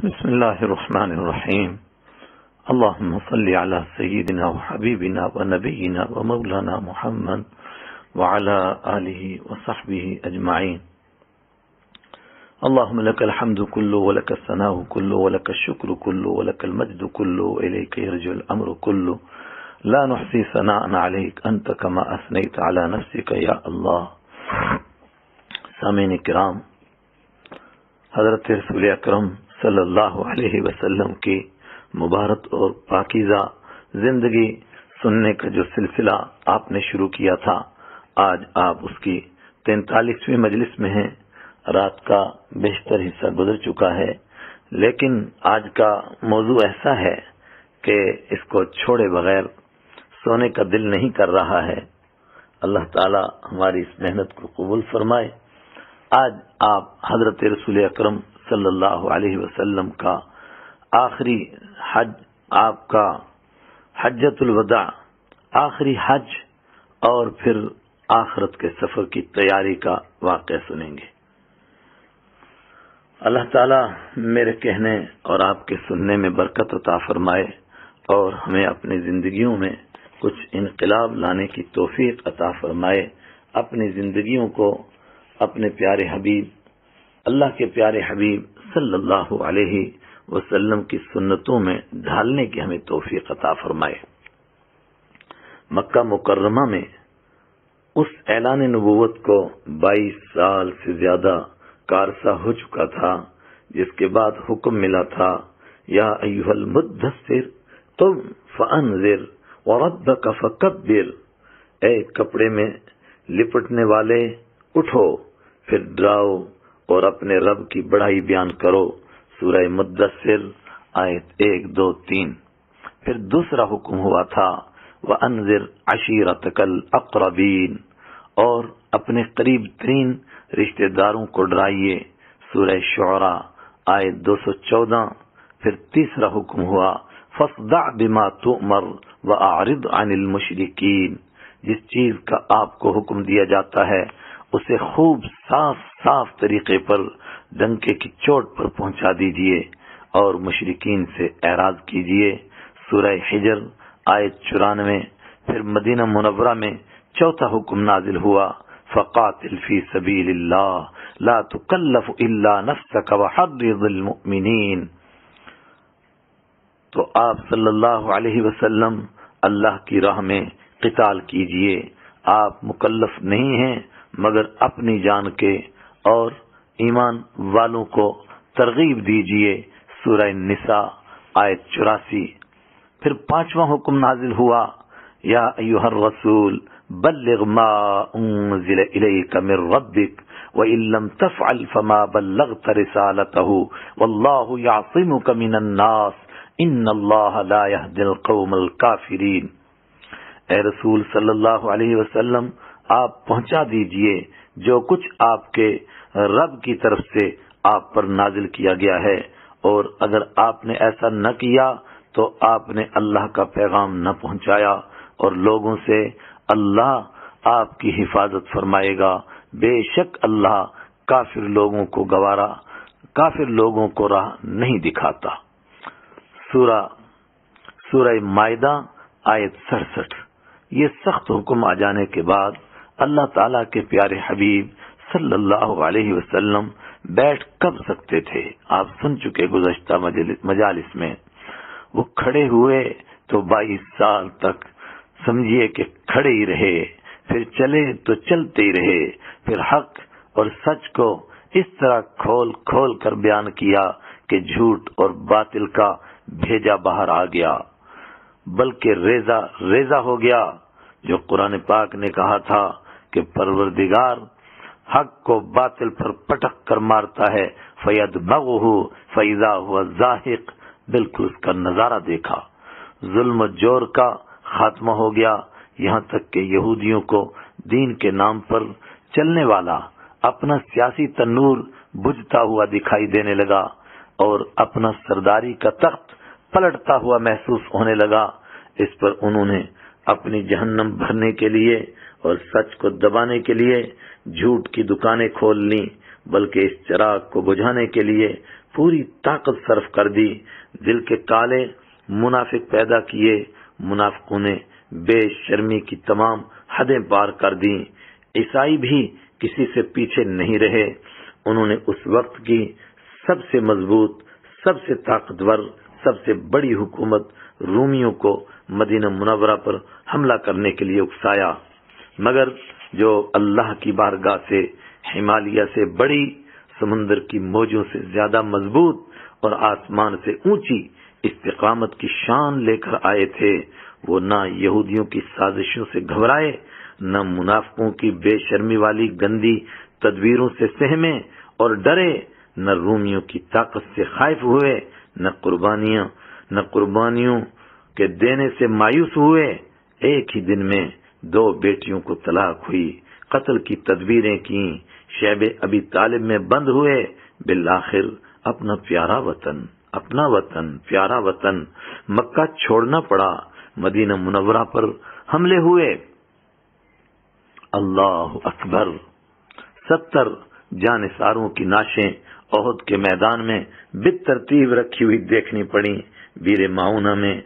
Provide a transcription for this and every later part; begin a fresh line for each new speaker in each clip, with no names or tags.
بسم الله الرحمن الرحيم. اللهم صل على سيدنا وحبيبنا ونبينا ومولانا محمد وعلى آله وصحبه أجمعين. اللهم لك الحمد كله ولك الثناء كله ولك الشكر كله ولك المجد كله وإليك يرجع الأمر كله لا نحصي ثناء عليك أنت كما أثنيت على نفسك يا الله. سامعین کرام، حضرت رسول اکرم صلی اللہ علیہ وسلم کی مبارک اور پاکیزہ زندگی سننے کا جو سلسلہ آپ نے شروع کیا تھا، آج آپ اس کی 43ویں مجلس میں ہیں. رات کا بیشتر حصہ گزر چکا ہے، لیکن آج کا موضوع ایسا ہے کہ اس کو چھوڑے بغیر سونے کا دل نہیں کر رہا ہے. اللہ تعالی ہماری اس محنت کو قبول فرمائے. آج آپ حضرت رسول اکرم صلی اللہ علیہ وسلم کا آخری حج، آپ کا حجۃ الوداع، آخری حج اور پھر آخرت کے سفر کی تیاری کا واقعہ سنیں گے. اللہ تعالی میرے کہنے اور آپ کے سننے میں برکت عطا فرمائے اور ہمیں اپنی زندگیوں میں کچھ انقلاب لانے کی توفیق عطا فرمائے. اپنی زندگیوں کو اپنے پیارے حبیب، اللہ کے پیارے حبیب صلی اللہ علیہ وسلم کی سنتوں میں ڈھالنے کی ہمیں توفیق عطا فرمائے. مکہ مکرمہ میں اس اعلان نبوت کو 22 سال سے زیادہ کا عرصہ ہو چکا تھا، جس کے بعد حکم ملا تھا، یا ایھا المدثر قم فانذر وربک فکبر، اے کپڑے میں لپٹنے والے اٹھو پھر ڈراؤ اور اپنے رب کی بڑائی بیان کرو. سورہ مدثر آیت 1، 2، 3. پھر دوسرا حکم ہوا تھا، وَأَنذِرْ عَشِيرَتَكَ الْأَقْرَبِينَ، اور اپنے قریب ترین رشتہ داروں کو ڈرائیے. سورہ شعراء آیت 214. پھر تیسرا حکم ہوا، فَاصْدَعْ بِمَا تُؤْمَرْ وَأَعْرِضْ عَنِ الْمُشْرِكِينَ، جس چیز کا آپ کو حکم دیا جاتا ہے اسے خوب صاف طریقے پر ڈنکے کی چوٹ پر پہنچا دیجئے اور مشرکین سے اعراض کیجئے. سورہ حجر آیت 94. پھر مدینہ منورہ میں چوتھا حکم نازل ہوا، فقاتل فی سبیل اللہ لا تکلف الا نفسک وحرض المؤمنین. تو آپ صلی اللہ علیہ وسلم اللہ کی راہ میں قتال کیجئے. آپ مکلف نہیں ہیں مگر اپنی جان کے اور ایمان والوں کو ترغیب دیجئے. سورہ النساء آیت 84. پھر پانچواں حکم نازل ہوا، یا ایھا الرسول بلغ ما انزل الیک من ربک وان لم تفعل فما بلغت رسالته واللہ یعصمک من الناس ان اللہ لا یہدی القوم الکافرین. اے رسول صلی اللہ علیہ وسلم، آپ پہنچا دیجئے جو کچھ آپ کے رب کی طرف سے آپ پر نازل کیا گیا ہے، اور اگر آپ نے ایسا نہ کیا تو آپ نے اللہ کا پیغام نہ پہنچایا اور لوگوں سے اللہ آپ کی حفاظت فرمائے گا. بے شک اللہ کافر لوگوں کو راہ نہیں دکھاتا. سورہ مائدہ آیت 67. یہ سخت حکم آ جانے کے بعد اللہ تعالیٰ کے پیارے حبیب صلی اللہ علیہ وسلم بیٹھ کب سکتے تھے؟ آپ سن چکے گزشتہ مجالس میں. وہ کھڑے ہوئے تو 22 سال تک سمجھیے کہ کھڑے ہی رہے، پھر چلے تو چلتے ہی رہے. پھر حق اور سچ کو اس طرح کھول کر بیان کیا کہ جھوٹ اور باطل کا بھیجا باہر آ گیا، بلکہ ریزہ ہو گیا. جو قرآن پاک نے کہا تھا کہ پروردگار حق کو باطل پر پٹک کر مارتا ہے، فَيَدْمَغُهُ فَإِذَا هُوَ زَاهِقٌ، بالکل اس کا نظارہ دیکھا. ظلم و جور کا خاتمہ ہو گیا، یہاں تک کہ یہودیوں کو دین کے نام پر چلنے والا اپنا سیاسی تنور بجھتا ہوا دکھائی دینے لگا اور اپنا سرداری کا تخت پلٹتا ہوا محسوس ہونے لگا. اس پر انہوں نے اپنی جہنم بھرنے کے لیے اور سچ کو دبانے کے لیے جھوٹ کی دکانیں کھول لیں، بلکہ اس چراغ کو بجھانے کے لیے پوری طاقت صرف کر دی، دل کے کالے منافق پیدا کیے، منافقوں نے بے شرمی کی تمام حدیں پار کر دیں۔ عیسائی بھی کسی سے پیچھے نہیں رہے، انہوں نے اس وقت کی سب سے مضبوط، سب سے طاقتور، سب سے بڑی حکومت رومیوں کو مدینہ منورہ پر حملہ کرنے کے لیے اکسایا، مگر جو اللہ کی بارگاہ سے ہمالیہ سے بڑی، سمندر کی موجوں سے زیادہ مضبوط اور آسمان سے اونچی استقامت کی شان لے کر آئے تھے، وہ نہ یہودیوں کی سازشوں سے گھبرائے، نہ منافقوں کی بے شرمی والی گندی تدبیروں سے سہمے اور ڈرے، نہ رومیوں کی طاقت سے خائف ہوئے، نہ قربانیوں کے دینے سے مایوس ہوئے۔ ایک ہی دن میں 2 بیٹیوں کو طلاق ہوئی، قتل کی تدبیریں کیں، شیب ابی طالب میں بند ہوئے، بالآخر اپنا پیارا وطن مکہ چھوڑنا پڑا، مدینہ منورہ پر حملے ہوئے۔ اللہ اکبر! 70 جانثاروں کی نعشیں احد کے میدان میں بالترتیب رکھی ہوئی دیکھنی پڑی۔ بیر معونہ میں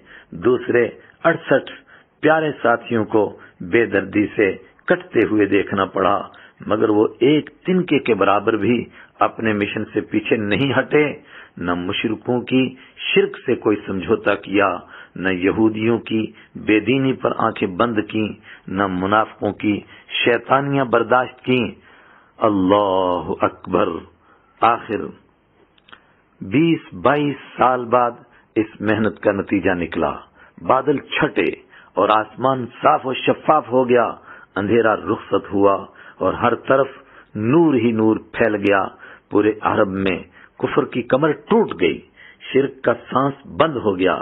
دوسرے 68 پیارے ساتھیوں کو بے دردی سے کٹتے ہوئے دیکھنا پڑا، مگر وہ ایک تنکے کے برابر بھی اپنے مشن سے پیچھے نہیں ہٹے، نہ مشرکوں کی شرک سے کوئی سمجھوتا کیا، نہ یہودیوں کی بے دینی پر آنکھیں بند کی، نہ منافقوں کی شیطانیاں برداشت کی۔ اللہ اکبر! آخر 20-22 سال بعد اس محنت کا نتیجہ نکلا، بادل چھٹے اور آسمان صاف و شفاف ہو گیا، اندھیرا رخصت ہوا اور ہر طرف نور ہی نور پھیل گیا۔ پورے عرب میں کفر کی کمر ٹوٹ گئی، شرک کا سانس بند ہو گیا،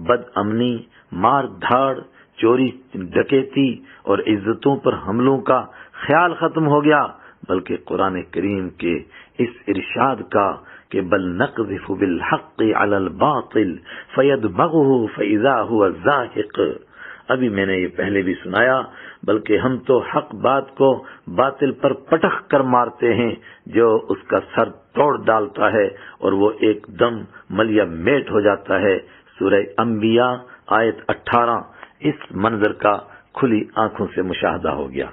بد امنی، مار دھاڑ، چوری ڈکیتی اور عزتوں پر حملوں کا خیال ختم ہو گیا، بلکہ قرآن کریم کے اس ارشاد کا کہ بل نقذف بالحق علی الباطل فیدمغه فاذا هو زاهق، ابھی میں نے یہ پہلے بھی سنایا، بلکہ ہم تو حق بات کو باطل پر پٹخ کر مارتے ہیں جو اس کا سر توڑ ڈالتا ہے اور وہ ایک دم ملیا میٹ ہو جاتا ہے۔ سورہ انبیاء آیت 18۔ اس منظر کا کھلی آنکھوں سے مشاہدہ ہو گیا۔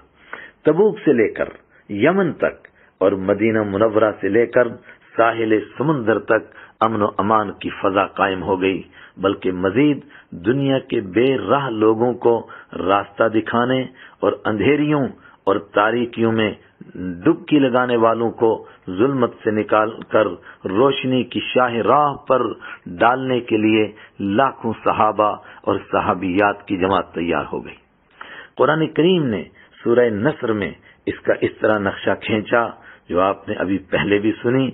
تبوک سے لے کر یمن تک اور مدینہ منورہ سے لے کر ساحل سمندر تک امن و امان کی فضا قائم ہو گئی، بلکہ مزید دنیا کے بے راہ لوگوں کو راستہ دکھانے اور اندھیریوں اور تاریکیوں میں ڈبکی لگانے والوں کو ظلمت سے نکال کر روشنی کی شاہ راہ پر ڈالنے کے لیے لاکھوں صحابہ اور صحابیات کی جماعت تیار ہو گئی۔ قرآن کریم نے سورہ نصر میں اس کا اس طرح نقشہ کھینچا جو آپ نے ابھی پہلے بھی سنی۔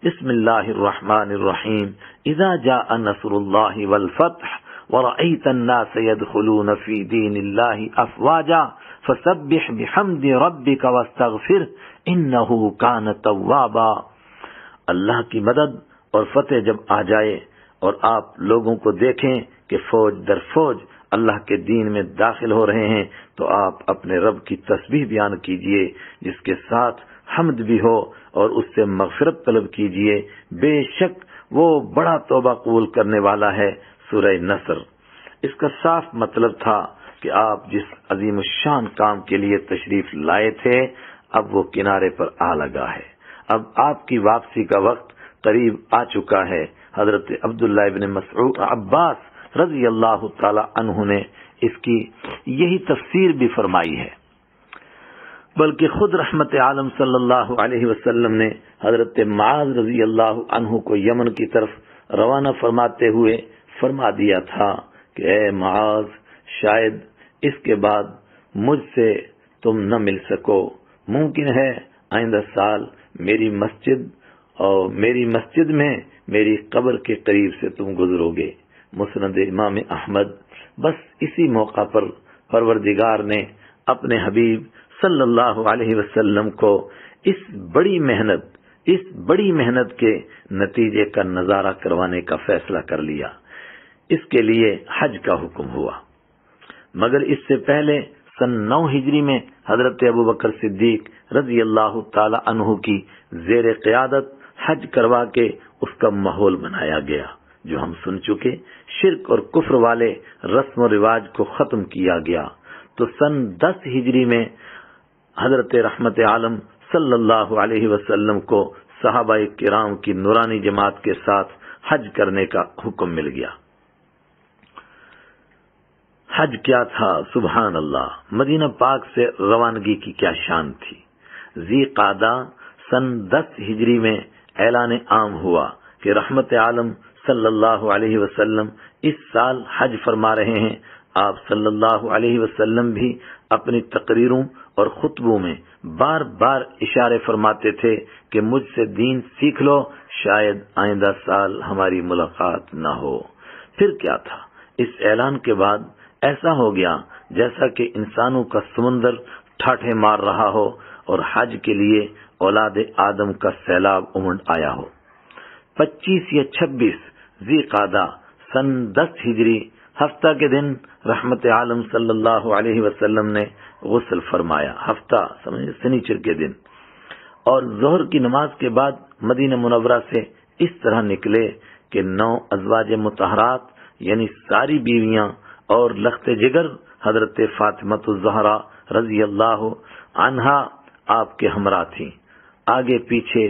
بسم اللہ الرحمن الرحیم، اذا جاء نصر اللہ والفتح ورأيت الناس يدخلون في دين الله افواجا فسبح بحمد ربك واستغفر انه كان توابا۔ اللہ کی مدد اور فتح جب آ جائے اور آپ لوگوں کو دیکھیں کہ فوج در فوج اللہ کے دین میں داخل ہو رہے ہیں تو آپ اپنے رب کی تسبیح بیان کیجئے، جس کے ساتھ حمد بھی ہو، اور اس سے مغفرت طلب کیجئے، بے شک وہ بڑا توبہ قبول کرنے والا ہے۔ سورہ نصر۔ اس کا صاف مطلب تھا کہ آپ جس عظیم الشان کام کے لیے تشریف لائے تھے اب وہ کنارے پر آ لگا ہے، اب آپ کی واپسی کا وقت قریب آ چکا ہے۔ حضرت عبداللہ ابن مسعود عباس رضی اللہ تعالی عنہ نے اس کی یہی تفسیر بھی فرمائی ہے، بلکہ خود رحمت عالم صلی اللہ علیہ وسلم نے حضرت معاذ رضی اللہ عنہ کو یمن کی طرف روانہ فرماتے ہوئے فرما دیا تھا کہ اے معاذ، شاید اس کے بعد مجھ سے تم نہ مل سکو، ممکن ہے آئندہ سال میری مسجد میں میری قبر کے قریب سے تم گزرو گے۔ مسند امام احمد۔ بس اسی موقع پر پروردگار نے اپنے حبیب صلی اللہ علیہ وسلم کو اس بڑی محنت کے نتیجے کا نظارہ کروانے کا فیصلہ کر لیا۔ اس کے لیے حج کا حکم ہوا، مگر اس سے پہلے سن 9 ہجری میں حضرت ابوبکر صدیق رضی اللہ تعالی عنہ کی زیر قیادت حج کروا کے اس کا ماحول بنایا گیا جو ہم سن چکے. شرک اور کفر والے رسم و رواج کو ختم کیا گیا. تو سن 10 ہجری میں حضرت رحمت عالم صلی اللہ علیہ وسلم کو صحابہ کرام کی نورانی جماعت کے ساتھ حج کرنے کا حکم مل گیا. حج کیا تھا؟ سبحان اللہ. مدینہ پاک سے روانگی کی کیا شان تھی. ذی قعدہ سن 10 ہجری میں اعلان عام ہوا کہ رحمت عالم صلی اللہ علیہ وسلم اس سال حج فرما رہے ہیں. آپ صلی اللہ علیہ وسلم بھی اپنی تقریروں اور خطبوں میں بار بار اشارے فرماتے تھے کہ مجھ سے دین سیکھ لو، شاید آئندہ سال ہماری ملاقات نہ ہو. پھر کیا تھا؟ اس اعلان کے بعد ایسا ہو گیا جیسا کہ انسانوں کا سمندر ٹھاٹھے مار رہا ہو اور حج کے لیے اولاد آدم کا سیلاب امڑ آیا ہو. 25 یا 26 ذی قعدہ سن 10 ہجری ہفتہ کے دن رحمت عالم صلی اللہ علیہ وسلم نے غسل فرمایا. ہفتہ سمجھے سنیچر کے دن. اور ظہر کی نماز کے بعد مدینہ منورہ سے اس طرح نکلے کہ 9 ازواج مطہرات یعنی ساری بیویاں اور لخت جگر حضرت فاطمہ الزہرا رضی اللہ عنہا آپ کے ہمراہ تھیں. آگے پیچھے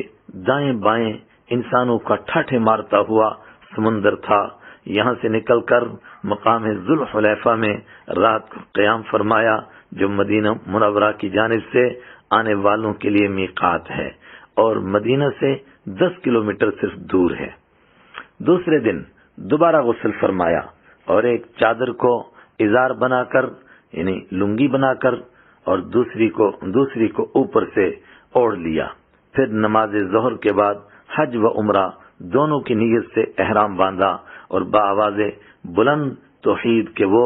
دائیں بائیں انسانوں کا ٹھاٹھے مارتا ہوا سمندر تھا. یہاں سے نکل کر مقام ذوالحلیفہ میں رات کو قیام فرمایا جو مدینہ منورہ کی جانب سے آنے والوں کے لیے میقات ہے اور مدینہ سے 10 کلومیٹر صرف دور ہے. دوسرے دن دوبارہ غسل فرمایا اور ایک چادر کو ازار بنا کر یعنی لنگی بنا کر اور دوسری کو اوپر سے اوڑھ لیا. پھر نماز ظہر کے بعد حج و عمرہ دونوں کی نیت سے احرام باندھا اور بآواز بلند توحید کے وہ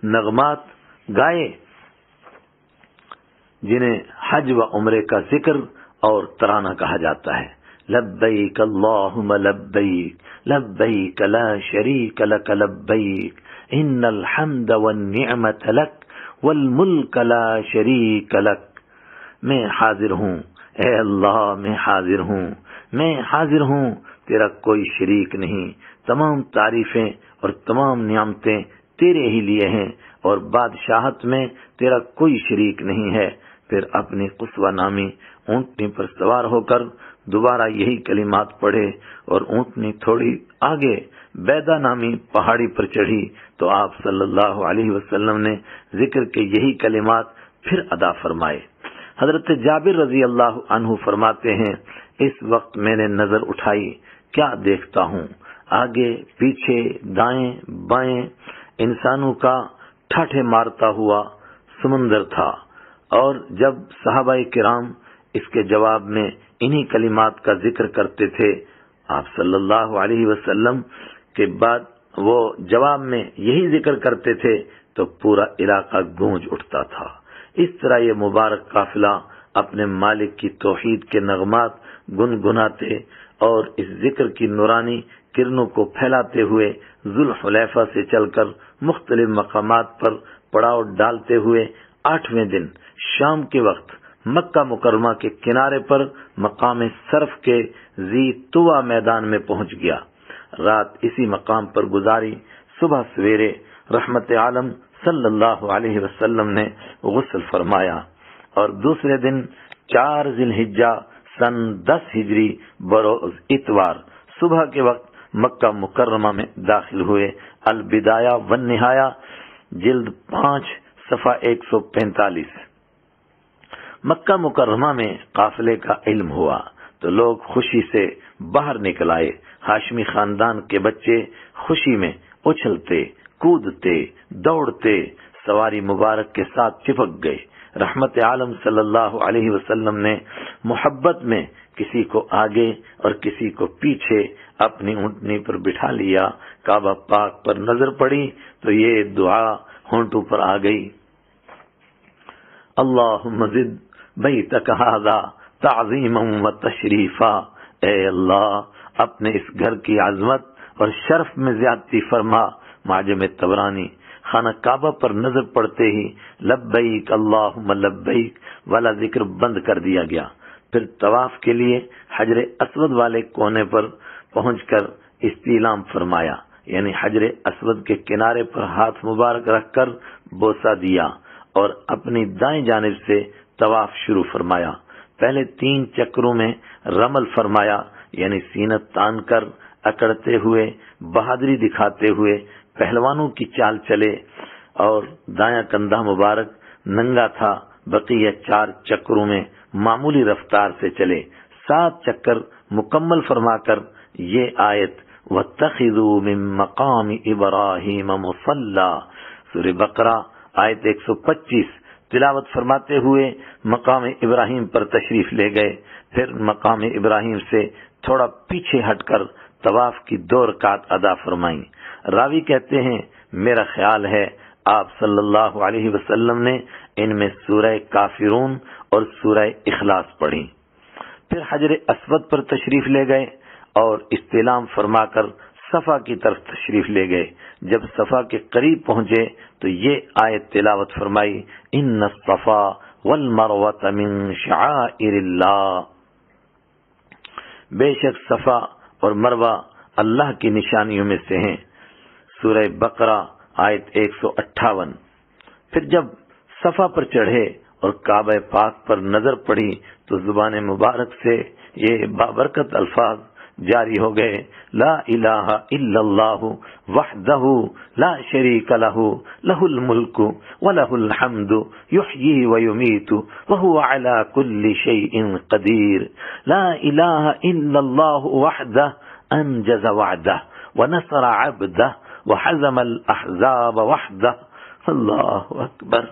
نغمات گائے جنہیں حج و عمرے کا ذکر اور ترانہ کہا جاتا ہے. لبیک اللہم لبیک لبیک لا شریک لک لبیک ان الحمد والنعمت لک والملک لا شریک لک. میں حاضر ہوں اے اللہ، میں حاضر ہوں تیرا کوئی شریک نہیں. تمام تعریفیں اور تمام نعمتیں تیرے ہی لیے ہیں اور بادشاہت میں تیرا کوئی شریک نہیں ہے. پھر اپنی قصوہ نامی اونٹنی پر سوار ہو کر دوبارہ یہی کلمات پڑھے اور اونٹنی تھوڑی آگے بیدا نامی پہاڑی پر چڑھی تو آپ صلی اللہ علیہ وسلم نے ذکر کے یہی کلمات پھر ادا فرمائے. حضرت جابر رضی اللہ عنہ فرماتے ہیں اس وقت میں نے نظر اٹھائی، کیا دیکھتا ہوں، آگے پیچھے دائیں بائیں انسانوں کا ٹھاٹھے مارتا ہوا سمندر تھا. اور جب صحابہ کرام اس کے جواب میں انہی کلمات کا ذکر کرتے تھے، آپ صلی اللہ علیہ وسلم کے بعد وہ جواب میں یہی ذکر کرتے تھے تو پورا علاقہ گونج اٹھتا تھا. اس طرح یہ مبارک قافلہ اپنے مالک کی توحید کے نغمات گنگناتے اور اس ذکر کی نورانی کرنوں کو پھیلاتے ہوئے ذوالحلیفہ سے چل کر مختلف مقامات پر پڑاؤ ڈالتے ہوئے 8ویں دن شام کے وقت مکہ مکرمہ کے کنارے پر مقام صرف کے ذی طویٰ میدان میں پہنچ گیا. رات اسی مقام پر گزاری. صبح سویرے رحمت عالم صلی اللہ علیہ وسلم نے غسل فرمایا اور دوسرے دن 4 ذی الحجہ سن 10 ہجری بروز اتوار صبح کے وقت مکہ مکرمہ میں داخل ہوئے. البدایہ والنہایہ جلد 5 صفحہ 145. مکہ مکرمہ میں قافلے کا علم ہوا تو لوگ خوشی سے باہر نکل آئے. ہاشمی خاندان کے بچے خوشی میں اچھلتے کودتے دوڑتے سواری مبارک کے ساتھ چپک گئے. رحمت عالم صلی اللہ علیہ وسلم نے محبت میں کسی کو آگے اور کسی کو پیچھے اپنی اونٹنی پر بٹھا لیا. کعبہ پاک پر نظر پڑی تو یہ دعا ہونٹوں پر آ گئی، اللہم زد بیتک ھذا تعظیما و تشریفا. اے اللہ اپنے اس گھر کی عظمت اور شرف میں زیادتی فرما. معجم طبرانی. خانہ کعبہ پر نظر پڑتے ہی لبیک اللہم لبیک والا ذکر بند کر دیا گیا. پھر طواف کے لیے حجر اسود والے کونے پر پہنچ کر استعلام فرمایا، یعنی حجر اسود کے کنارے پر ہاتھ مبارک رکھ کر بوسہ دیا اور اپنی دائیں جانب سے طواف شروع فرمایا۔ پہلے 3 چکروں میں رمل فرمایا، یعنی سینہ تان کر اکڑتے ہوئے بہادری دکھاتے ہوئے پہلوانوں کی چال چلے، اور دایاں کندھا مبارک ننگا تھا۔ بقیہ 4 چکروں میں معمولی رفتار سے چلے۔ 7 چکر مکمل فرما کر یہ آیت وَاتَّخِذُوا مِن مَّقَامِ إِبْرَاهِيمَ مُصَلًّى سورہ بقرہ آیت 125 تلاوت فرماتے ہوئے مقام ابراہیم پر تشریف لے گئے۔ پھر مقام ابراہیم سے تھوڑا پیچھے ہٹ کر طواف کی 2 رکعت ادا فرمائیں۔ راوی کہتے ہیں میرا خیال ہے آپ صلی اللہ علیہ وسلم نے ان میں سورہ کافرون اور سورہ اخلاص پڑھی۔ پھر حجر اسود پر تشریف لے گئے اور استعلام فرما کر صفا کی طرف تشریف لے گئے۔ جب صفا کے قریب پہنچے تو یہ آیت تلاوت فرمائی، ان الصفا والمروۃ من شعائر اللہ، بے شک صفا اور مروہ اللہ کی نشانیوں میں سے ہیں، سورہ بقرہ آیت 158۔ پھر جب صفا پر چڑھے اور کعبہ پاک پر نظر پڑی تو زبان مبارک سے یہ بابرکت الفاظ جاری ہو گئے، لا الہ الا اللہ وحدہ لا شریک لہ لہ الملک ولہ الحمد یحیی ویمیت وہو علی کل شیء قدیر، لا الہ الا اللہ وحدہ انجز وعدہ ونصر عبدہ وحزم الاحزاب وحدہ۔ اللہ اکبر۔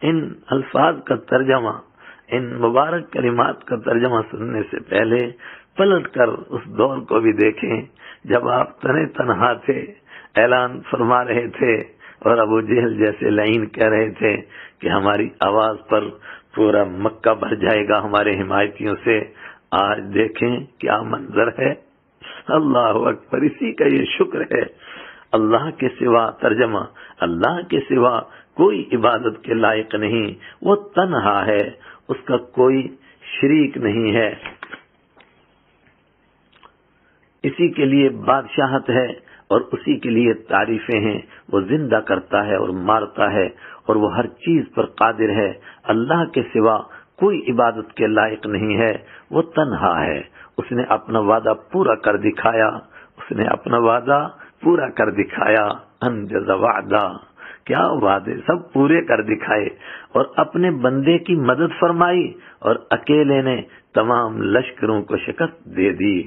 ان الفاظ کا ترجمہ، ان مبارک کلمات کا ترجمہ سننے سے پہلے پلٹ کر اس دور کو بھی دیکھیں جب آپ تنہا تھے، اعلان فرما رہے تھے اور ابو جہل جیسے لعین کہہ رہے تھے کہ ہماری آواز پر پورا مکہ بھر جائے گا ہمارے حمایتیوں سے۔ آج دیکھیں کیا منظر ہے۔ اللہ اکبر۔ اسی کا یہ شکر ہے، اللہ کے سوا ترجمہ، اللہ کے سوا کوئی عبادت کے لائق نہیں، وہ تنہا ہے، اس کا کوئی شریک نہیں ہے، اسی کے لیے بادشاہت ہے اور اسی کے لیے تعریفیں ہیں۔ وہ زندہ کرتا ہے اور مارتا ہے اور وہ ہر چیز پر قادر ہے۔ اللہ کے سوا کوئی عبادت کے لائق نہیں ہے، وہ تنہا ہے۔ اس نے اپنا وعدہ پورا کر دکھایا، اس نے اپنا وعدہ پورا کر دکھایا۔ انجز وعدہ، کیا وعدے سب پورے کر دکھائے اور اپنے بندے کی مدد فرمائی اور اکیلے نے تمام لشکروں کو شکست دے دی۔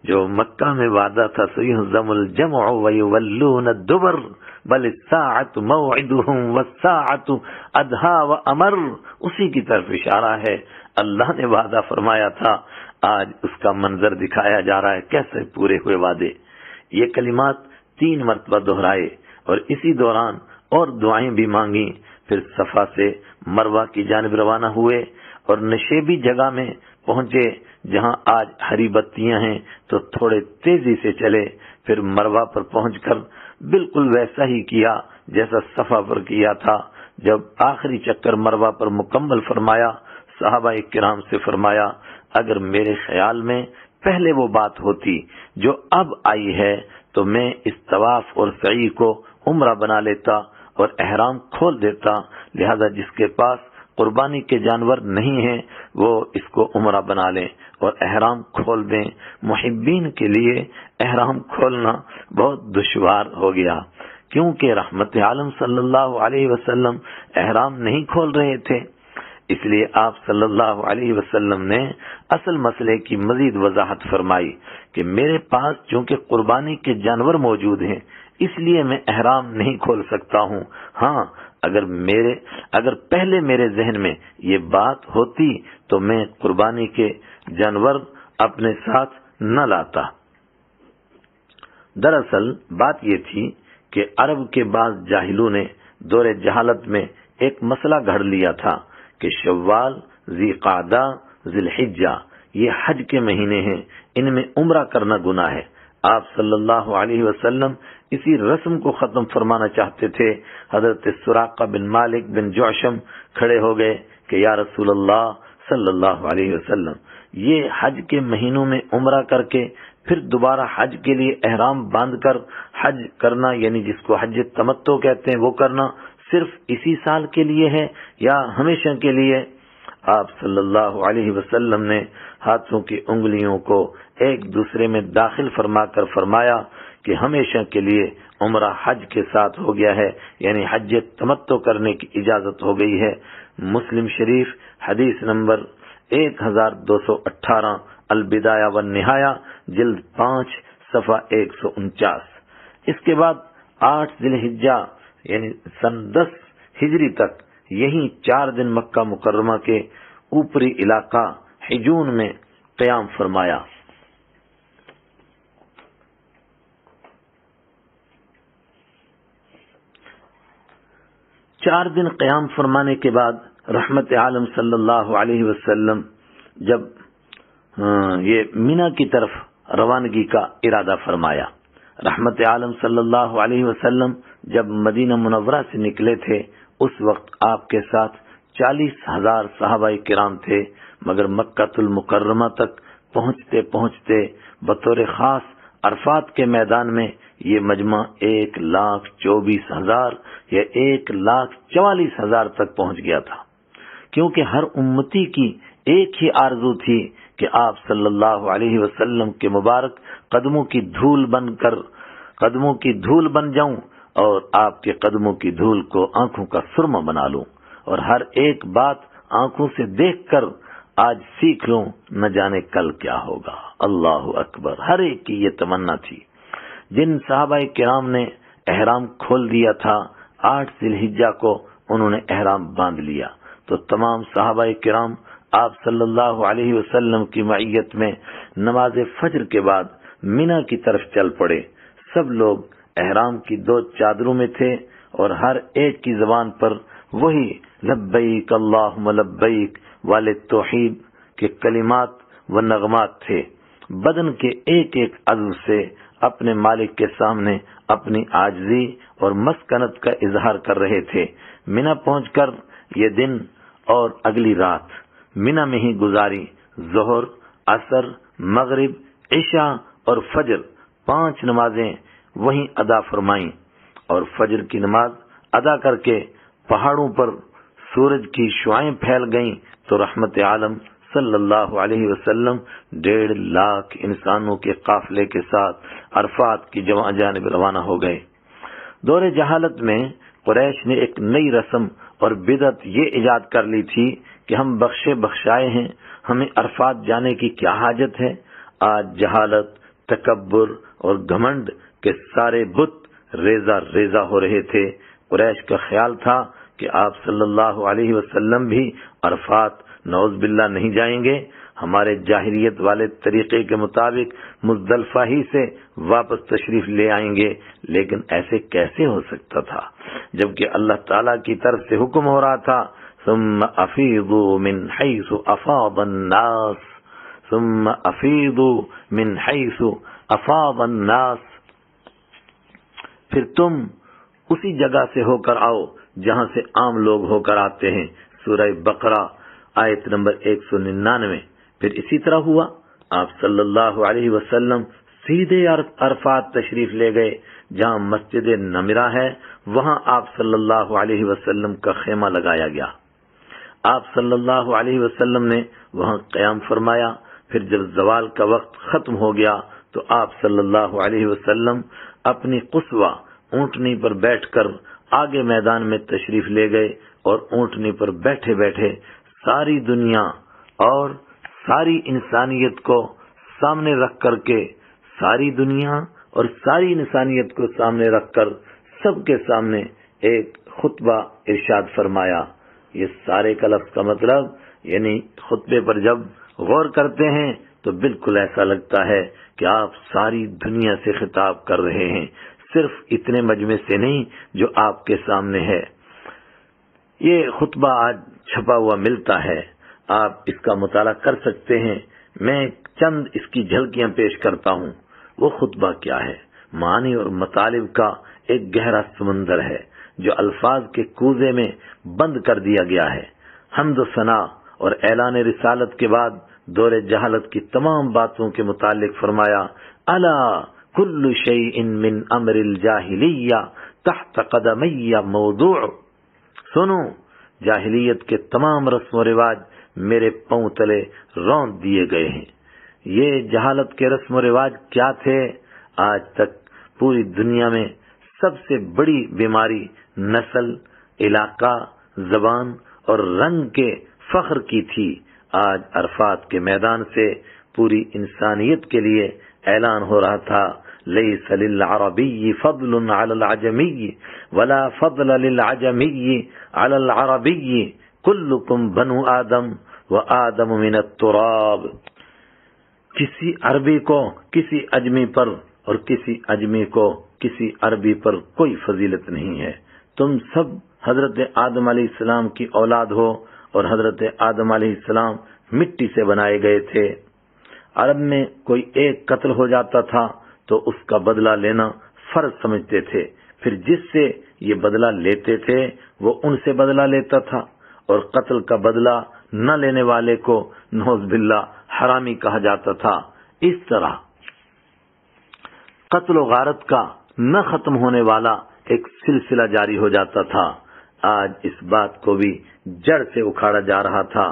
جو مکہ میں وعدہ تھا سیہزم الجمع ویولون الدبر بل الساعة موعدهم والساعة ادہا وامر، اسی کی طرف اشارہ ہے۔ اللہ نے وعدہ فرمایا تھا، آج اس کا منظر دکھایا جا رہا ہے، کیسے پورے ہوئے وعدے۔ یہ کلمات 3 مرتبہ دہرائے اور اسی دوران اور دعائیں بھی مانگی۔ پھر صفا سے مروہ کی جانب روانہ ہوئے اور نشیبی جگہ میں پہنچے جہاں آج ہری بتیاں ہیں تو تھوڑے تیزی سے چلے۔ پھر مروہ پر پہنچ کر بالکل ویسا ہی کیا جیسا صفا پر کیا تھا۔ جب آخری چکر مروہ پر مکمل فرمایا، صحابہ کرام سے فرمایا اگر میرے خیال میں پہلے وہ بات ہوتی جو اب آئی ہے تو میں اس طواف اور سعی کو عمرہ بنا لیتا اور احرام کھول دیتا، لہذا جس کے پاس قربانی کے جانور نہیں ہیں وہ اس کو عمرہ بنا لیں اور احرام کھول دیں۔ محبین کے لیے احرام کھولنا بہت دشوار ہو گیا کیونکہ رحمت عالم صلی اللہ علیہ وسلم احرام نہیں کھول رہے تھے، اس لیے آپ صلی اللہ علیہ وسلم نے اصل مسئلے کی مزید وضاحت فرمائی کہ میرے پاس چونکہ قربانی کے جانور موجود ہیں اس لیے میں احرام نہیں کھول سکتا ہوں۔ ہاں اگر پہلے میرے ذہن میں یہ بات ہوتی تو میں قربانی کے جانور اپنے ساتھ نہ لاتا۔ دراصل بات یہ تھی کہ عرب کے بعض جاہلوں نے دور جہالت میں ایک مسئلہ گھڑ لیا تھا کہ شوال، ذی قعدہ، ذی الحجہ یہ حج کے مہینے ہیں، ان میں عمرہ کرنا گناہ ہے۔ آپ صلی اللہ علیہ وسلم اسی رسم کو ختم فرمانا چاہتے تھے۔ حضرت سراقہ بن مالک بن جعشم کھڑے ہو گئے کہ یا رسول اللہ صلی اللہ علیہ وسلم، یہ حج کے مہینوں میں عمرہ کر کے پھر دوبارہ حج کے لیے احرام باندھ کر حج کرنا، یعنی جس کو حج تمتع کہتے ہیں، وہ کرنا صرف اسی سال کے لیے ہے یا ہمیشہ کے لیے؟ آپ صلی اللہ علیہ وسلم نے ہاتھوں کی انگلیوں کو ایک دوسرے میں داخل فرما کر فرمایا کہ ہمیشہ کے لیے عمرہ حج کے ساتھ ہو گیا ہے، یعنی حج تمتع کرنے کی اجازت ہو گئی ہے۔ مسلم شریف حدیث نمبر 1218، البدایہ والنہایہ، جلد 5، صفحہ 149۔ اس کے بعد 8 ذی الحجہ یعنی سن 10 ہجری تک یہی 4 دن مکہ مکرمہ کے اوپری علاقہ حجون میں قیام فرمایا۔ چار دن قیام فرمانے کے بعد رحمت عالم صلی اللہ علیہ وسلم جب یہ مینا کی طرف روانگی کا ارادہ فرمایا، رحمت عالم صلی اللہ علیہ وسلم جب مدینہ منورہ سے نکلے تھے اس وقت آپ کے ساتھ 40,000 صحابہ کرام تھے، مگر مکہ المکرمہ تک پہنچتے پہنچتے بطور خاص عرفات کے میدان میں یہ مجمع 1,24,000 یا 1,44,000 تک پہنچ گیا تھا، کیونکہ ہر امتی کی ایک ہی آرزو تھی کہ آپ صلی اللہ علیہ وسلم کے مبارک قدموں کی دھول بن جاؤں اور آپ کے قدموں کی دھول کو آنکھوں کا سرما بنا لوں اور ہر ایک بات آنکھوں سے دیکھ کر آج سیکھ لوں، نہ جانے کل کیا ہوگا۔ اللہ اکبر، ہر ایک کی یہ تمنا تھی۔ جن صحابہ کرام نے احرام کھول دیا تھا 8 ذی الحجہ کو انہوں نے احرام باندھ لیا، تو تمام صحابہ کرام آپ صلی اللہ علیہ وسلم کی معیت میں نماز فجر کے بعد مینا کی طرف چل پڑے۔ سب لوگ احرام کی 2 چادروں میں تھے اور ہر ایک کی زبان پر وہی لبیک اللہم لبیک والے توحید کے کلمات و نغمات تھے۔ بدن کے ایک ایک عضو سے اپنے مالک کے سامنے اپنی عاجزی اور مسکنت کا اظہار کر رہے تھے۔ مینا پہنچ کر یہ دن اور اگلی رات مینا میں ہی گزاری۔ ظہر، عصر، مغرب، عشاء اور فجر 5 نمازیں وہیں ادا فرمائیں، اور فجر کی نماز ادا کر کے پہاڑوں پر سورج کی شعائیں پھیل گئیں تو رحمت عالم صلی اللہ علیہ وسلم 1.5 لاکھ انسانوں کے قافلے کے ساتھ عرفات کی جانب روانہ ہو گئے۔ دور جہالت میں قریش نے ایک نئی رسم اور بدعت یہ ایجاد کر لی تھی کہ ہم بخشے بخشائے ہیں، ہمیں عرفات جانے کی کیا حاجت ہے۔ آج جہالت، تکبر اور گھمنڈ کے سارے بت ریزہ ریزہ ہو رہے تھے۔ قریش کا خیال تھا کہ آپ صلی اللہ علیہ وسلم بھی عرفات نعوذ باللہ نہیں جائیں گے، ہمارے جاہلیت والے طریقے کے مطابق مزدلفہ ہی سے واپس تشریف لے آئیں گے، لیکن ایسے کیسے ہو سکتا تھا جبکہ اللہ تعالیٰ کی طرف سے حکم ہو رہا تھا ثم افیضوا من حیث افاض الناس، ثم افیضوا من حیث افاض الناس، پھر تم اسی جگہ سے ہو کر آؤ جہاں سے عام لوگ ہو کر آتے ہیں۔ سورہ بقرہ آیت نمبر 199۔ پھر اسی طرح ہوا، آپ صلی اللہ علیہ وسلم سیدھے عرفات تشریف لے گئے، جہاں مسجد نمرہ ہے وہاں آپ صلی اللہ علیہ وسلم کا خیمہ لگایا گیا۔ آپ صلی اللہ علیہ وسلم نے وہاں قیام فرمایا۔ پھر جب زوال کا وقت ختم ہو گیا تو آپ صلی اللہ علیہ وسلم اپنی قصوہ اونٹنی پر بیٹھ کر آگے میدان میں تشریف لے گئے، اور اونٹنی پر بیٹھے بیٹھے ساری دنیا اور ساری انسانیت کو سامنے رکھ کر کے ساری دنیا اور ساری انسانیت کو سامنے رکھ کر سب کے سامنے ایک خطبہ ارشاد فرمایا۔ یہ سارے کا لفظ کا مطلب یعنی خطبے پر جب غور کرتے ہیں تو بالکل ایسا لگتا ہے کہ آپ ساری دنیا سے خطاب کر رہے ہیں، صرف اتنے مجمع سے نہیں جو آپ کے سامنے ہے۔ یہ خطبہ آج چھپا ہوا ملتا ہے، آپ اس کا مطالعہ کر سکتے ہیں۔ میں چند اس کی جھلکیاں پیش کرتا ہوں۔ وہ خطبہ کیا ہے؟ معانی اور مطالب کا ایک گہرا سمندر ہے جو الفاظ کے کوزے میں بند کر دیا گیا ہے۔ حمد و ثنا اور اعلان رسالت کے بعد دور جہالت کی تمام باتوں کے متعلق فرمایا الا کل شیء من امر الجاہلیہ تحت قدمی موضوع، سنو جاہلیت کے تمام رسم و رواج میرے پاؤں تلے روند دیے گئے ہیں۔ یہ جہالت کے رسم و رواج کیا تھے؟ آج تک پوری دنیا میں سب سے بڑی بیماری نسل، علاقہ، زبان اور رنگ کے فخر کی تھی۔ آج عرفات کے میدان سے پوری انسانیت کے لیے اعلان ہو رہا تھا لیس للعربی فضل علی العجمی ولا فضل للعجمی علی العربی کلکم بنو آدم وآدم من التراب۔ کسی عربی کو کسی اجمی پر اور کسی اجمی کو کسی عربی پر کوئی فضیلت نہیں ہے، تم سب حضرت آدم علیہ السلام کی اولاد ہو اور حضرت آدم علیہ السلام مٹی سے بنائے گئے تھے۔ عرب میں کوئی ایک قتل ہو جاتا تھا تو اس کا بدلہ لینا فرض سمجھتے تھے، پھر جس سے یہ بدلہ لیتے تھے وہ ان سے بدلہ لیتا تھا، اور قتل کا بدلہ نہ لینے والے کو نعوذ باللہ حرامی کہا جاتا تھا۔ اس طرح قتل و غارت کا نہ ختم ہونے والا ایک سلسلہ جاری ہو جاتا تھا۔ آج اس بات کو بھی جڑ سے اکھاڑا جا رہا تھا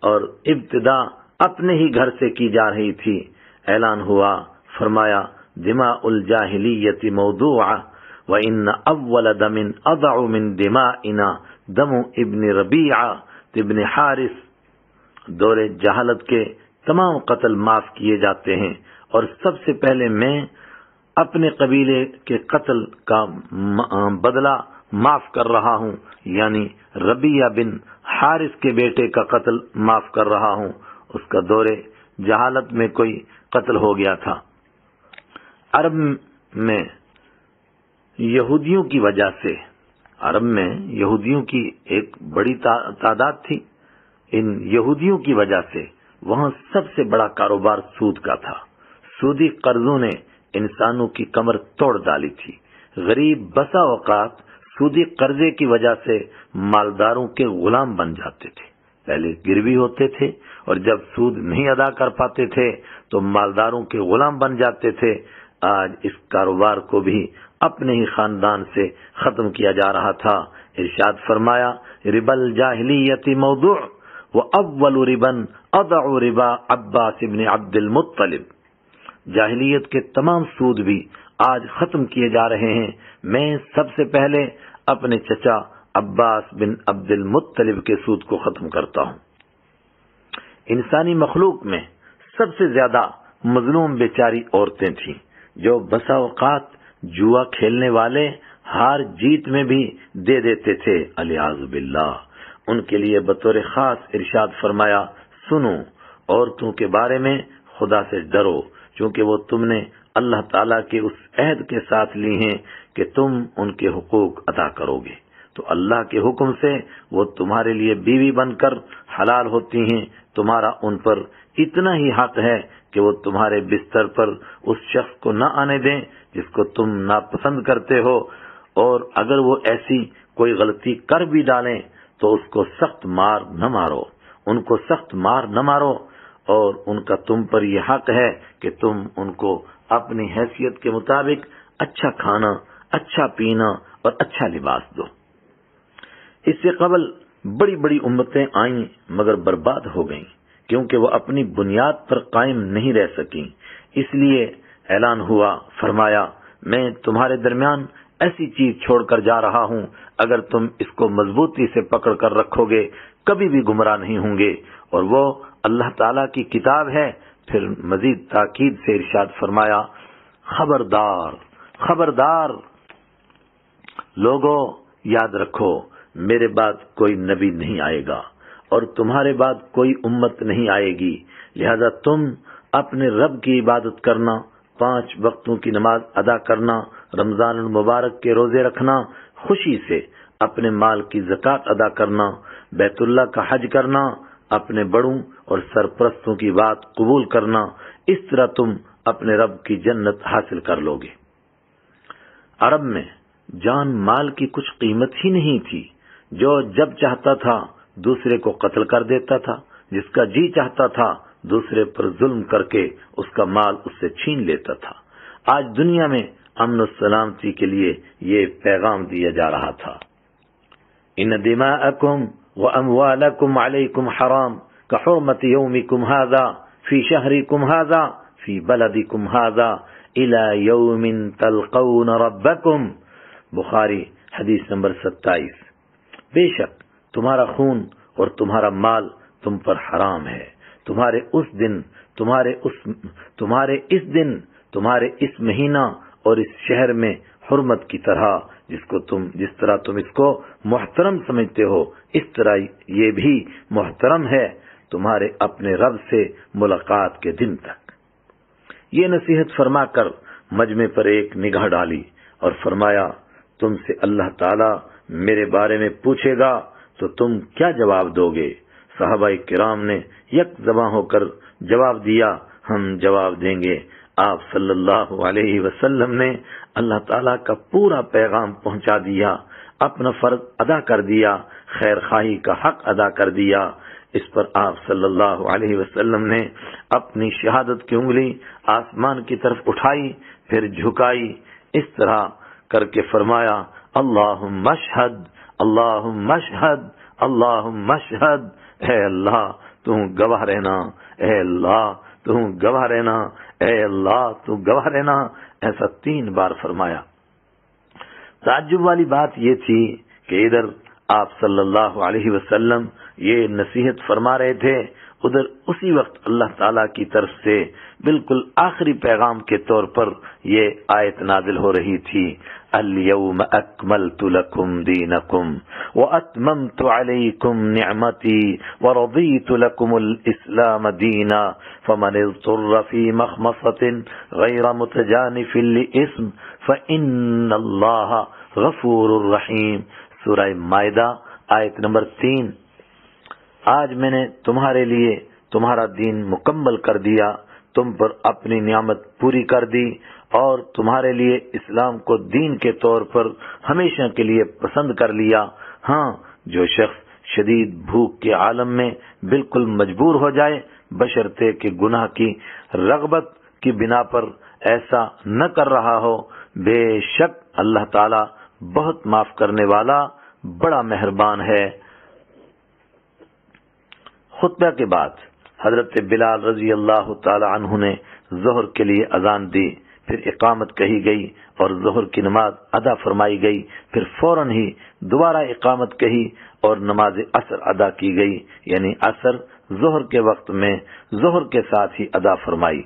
اور ابتدا اپنے ہی گھر سے کی جا رہی تھی۔ اعلان ہوا، فرمایا دماء الجاہلیت موضوعہ وَإِنَّ أَوَّلَ دَمٍ أَضَعُ مِن دِمَائِنَا دَمُ ابن ربیعہ ابن حارث۔ دور جہالت کے تمام قتل معاف کیے جاتے ہیں، اور سب سے پہلے میں اپنے قبیلے کے قتل کا بدلہ معاف کر رہا ہوں، یعنی ربیہ بن حارث کے بیٹے کا قتل معاف کر رہا ہوں۔ اس کا دور جہالت میں کوئی قتل ہو گیا تھا۔ عرب میں یہودیوں کی وجہ سے، عرب میں یہودیوں کی ایک بڑی تعداد تھی، ان یہودیوں کی وجہ سے وہاں سب سے بڑا کاروبار سود کا تھا۔ سودی قرضوں نے انسانوں کی کمر توڑ ڈالی تھی۔ غریب بسا اوقات سودی قرضے کی وجہ سے مالداروں کے غلام بن جاتے تھے۔ پہلے گروی ہوتے تھے اور جب سود نہیں ادا کر پاتے تھے تو مالداروں کے غلام بن جاتے تھے۔ آج اس کاروبار کو بھی اپنے ہی خاندان سے ختم کیا جا رہا تھا۔ ارشاد فرمایا ربا الجاہلیت موضوع واول ربا اضع ربا عباس بن عبد المطلب۔ جاہلیت کے تمام سود بھی آج ختم کیے جا رہے ہیں۔ میں سب سے پہلے اپنے چچا عباس بن عبد المطلب کے سود کو ختم کرتا ہوں۔ انسانی مخلوق میں سب سے زیادہ مظلوم بیچاری عورتیں تھیں، جو بسا اوقات جوا کھیلنے والے ہار جیت میں بھی دے دیتے تھے، الیاذ باللہ۔ ان کے لیے بطور خاص ارشاد فرمایا سنو، عورتوں کے بارے میں خدا سے ڈرو، چونکہ وہ تم نے اللہ تعالیٰ کے اس عہد کے ساتھ لی ہیں کہ تم ان کے حقوق ادا کرو گے، تو اللہ کے حکم سے وہ تمہارے لیے بیوی بن کر حلال ہوتی ہیں۔ تمہارا ان پر اتنا ہی حق ہے کہ وہ تمہارے بستر پر اس شخص کو نہ آنے دیں جس کو تم ناپسند کرتے ہو، اور اگر وہ ایسی کوئی غلطی کر بھی ڈالیں تو اس کو سخت مار نہ مارو، ان کو سخت مار نہ مارو، اور ان کا تم پر یہ حق ہے کہ تم ان کو اپنی حیثیت کے مطابق اچھا کھانا، اچھا پینا اور اچھا لباس دو۔ اس سے قبل بڑی بڑی امتیں آئیں مگر برباد ہو گئیں، کیونکہ وہ اپنی بنیاد پر قائم نہیں رہ سکیں۔ اس لیے اعلان ہوا، فرمایا میں تمہارے درمیان ایسی چیز چھوڑ کر جا رہا ہوں، اگر تم اس کو مضبوطی سے پکڑ کر رکھو گے کبھی بھی گمراہ نہیں ہوں گے، اور وہ اللہ تعالیٰ کی کتاب ہے۔ پھر مزید تاکید سے ارشاد فرمایا خبردار خبردار لوگوں، یاد رکھو میرے بعد کوئی نبی نہیں آئے گا اور تمہارے بعد کوئی امت نہیں آئے گی، لہذا تم اپنے رب کی عبادت کرنا، 5 وقتوں کی نماز ادا کرنا، رمضان المبارک کے روزے رکھنا، خوشی سے اپنے مال کی زکوٰۃ ادا کرنا، بیت اللہ کا حج کرنا، اپنے بڑوں اور سرپرستوں کی بات قبول کرنا، اس طرح تم اپنے رب کی جنت حاصل کر لو گے۔ عرب میں جان مال کی کچھ قیمت ہی نہیں تھی، جو جب چاہتا تھا دوسرے کو قتل کر دیتا تھا، جس کا جی چاہتا تھا دوسرے پر ظلم کر کے اس کا مال اس سے چھین لیتا تھا۔ آج دنیا میں امن و سلامتی کے لیے یہ پیغام دیا جا رہا تھا، ان دماءکم واموالکم علیکم حرام کحرمت یومکم ھذا فی شہرکم ھذا فی بلدکم ھذا الی یوم تلقون ربکم۔ بخاری حدیث نمبر 27۔ بے شک تمہارا خون اور تمہارا مال تم پر حرام ہے، تمہارے اس مہینہ اور اس شہر میں حرمت کی طرح، جس طرح تم اس کو محترم سمجھتے ہو اس طرح یہ بھی محترم ہے تمہارے اپنے رب سے ملاقات کے دن تک۔ یہ نصیحت فرما کر مجمع پر ایک نگاہ ڈالی اور فرمایا، تم سے اللہ تعالی میرے بارے میں پوچھے گا تو تم کیا جواب دو گے؟ صحابہ کرام نے یک زباں ہو کر جواب دیا، ہم جواب دیں گے۔ آپ صلی اللہ علیہ وسلم نے اللہ تعالیٰ کا پورا پیغام پہنچا دیا، اپنا فرض ادا کر دیا، خیر خواہی کا حق ادا کر دیا۔ اس پر آپ صلی اللہ علیہ وسلم نے اپنی شہادت کی انگلی آسمان کی طرف اٹھائی، پھر جھکائی، اس طرح کر کے فرمایا، اللہم اشہد، اللہم اشہد، اللہم اشہد، اے اللہ تو گواہ رہنا، اے اللہ تو گواہ رہنا، اے اللہ تو گواہ رہنا، ایسا 3 بار فرمایا۔ تعجب والی بات یہ تھی کہ ادھر آپ صلی اللہ علیہ وسلم یہ نصیحت فرما رہے تھے، ادھر اسی وقت اللہ تعالیٰ کی طرف سے بالکل آخری پیغام کے طور پر یہ آیت نازل ہو رہی تھی، اليوم اکملت لکم دینکم واتممت علیکم نعمتی ورضیت لکم الاسلام دینا فمن اضطر فی مخمصۃ غیر متجانف لإثم فإن اللہ غفور رحیم۔ سورہ مائدہ آیت نمبر 3۔ آج میں نے تمہارے لیے تمہارا دین مکمل کر دیا، تم پر اپنی نعمت پوری کر دی اور تمہارے لیے اسلام کو دین کے طور پر ہمیشہ کے لیے پسند کر لیا۔ ہاں، جو شخص شدید بھوک کے عالم میں بالکل مجبور ہو جائے بشرطے کہ گناہ کی رغبت کی بنا پر ایسا نہ کر رہا ہو، بے شک اللہ تعالی بہت معاف کرنے والا، بڑا مہربان ہے۔ خطبہ کے بعد حضرت بلال رضی اللہ تعالی عنہ نے ظہر کے لیے اذان دی، پھر اقامت کہی گئی اور ظہر کی نماز ادا فرمائی گئی، پھر فوراً ہی دوبارہ اقامت کہی اور نماز عصر ادا کی گئی، یعنی عصر ظہر کے وقت میں ظہر کے ساتھ ہی ادا فرمائی۔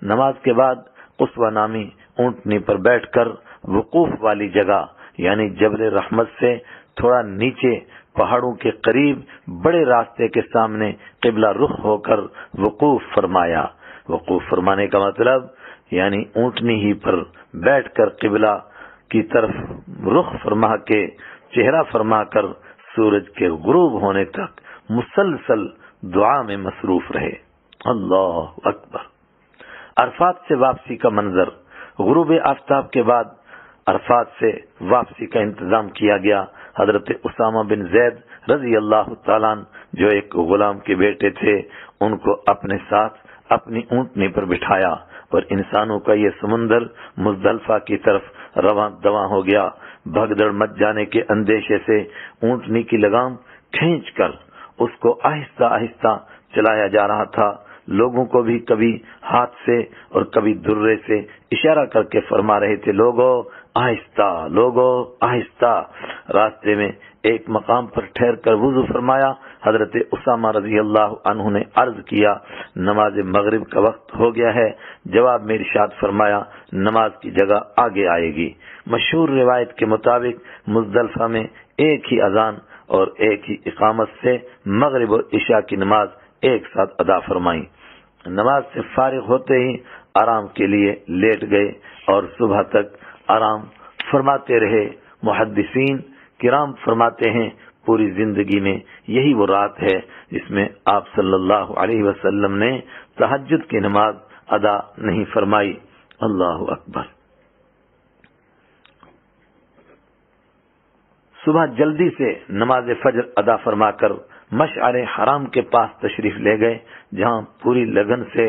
نماز کے بعد قصوہ نامی اونٹنی پر بیٹھ کر وقوف والی جگہ یعنی جبل رحمت سے تھوڑا نیچے پہاڑوں کے قریب بڑے راستے کے سامنے قبلہ رخ ہو کر وقوف فرمایا۔ وقوف فرمانے کا مطلب یعنی اونٹنی ہی پر بیٹھ کر قبلہ کی طرف رخ فرما کے چہرہ فرما کر سورج کے غروب ہونے تک مسلسل دعا میں مصروف رہے۔ اللہ اکبر۔ عرفات سے واپسی کا منظر۔ غروب آفتاب کے بعد عرفات سے واپسی کا انتظام کیا گیا۔ حضرت اسامہ بن زید رضی اللہ تعالیٰ جو ایک غلام کے بیٹے تھے، ان کو اپنے ساتھ اپنی اونٹنی پر بٹھایا اور انسانوں کا یہ سمندر مزدلفہ کی طرف رواں دواں ہو گیا۔ بھگدڑ مچ جانے کے اندیشے سے اونٹنی کی لگام کھینچ کر اس کو آہستہ آہستہ چلایا جا رہا تھا۔ لوگوں کو بھی کبھی ہاتھ سے اور کبھی درے سے اشارہ کر کے فرما رہے تھے، لوگو آہستہ، لوگو آہستہ۔ راستے میں ایک مقام پر ٹھہر کر وضو فرمایا۔ حضرت اسامہ رضی اللہ عنہ نے عرض کیا، نماز مغرب کا وقت ہو گیا ہے۔ جواب میں ارشاد فرمایا، نماز کی جگہ آگے آئے گی۔ مشہور روایت کے مطابق مزدلفہ میں ایک ہی اذان اور ایک ہی اقامت سے مغرب اور عشاء کی نماز ایک ساتھ ادا فرمائی۔ نماز سے فارغ ہوتے ہی آرام کے لیے لیٹ گئے اور صبح تک آرام فرماتے رہے۔ محدثین کرام فرماتے ہیں پوری زندگی میں یہی وہ رات ہے جس میں آپ صلی اللہ علیہ وسلم نے تہجد کی نماز ادا نہیں فرمائی۔ اللہ اکبر۔ صبح جلدی سے نماز فجر ادا فرما کر مشعر حرام کے پاس تشریف لے گئے، جہاں پوری لگن سے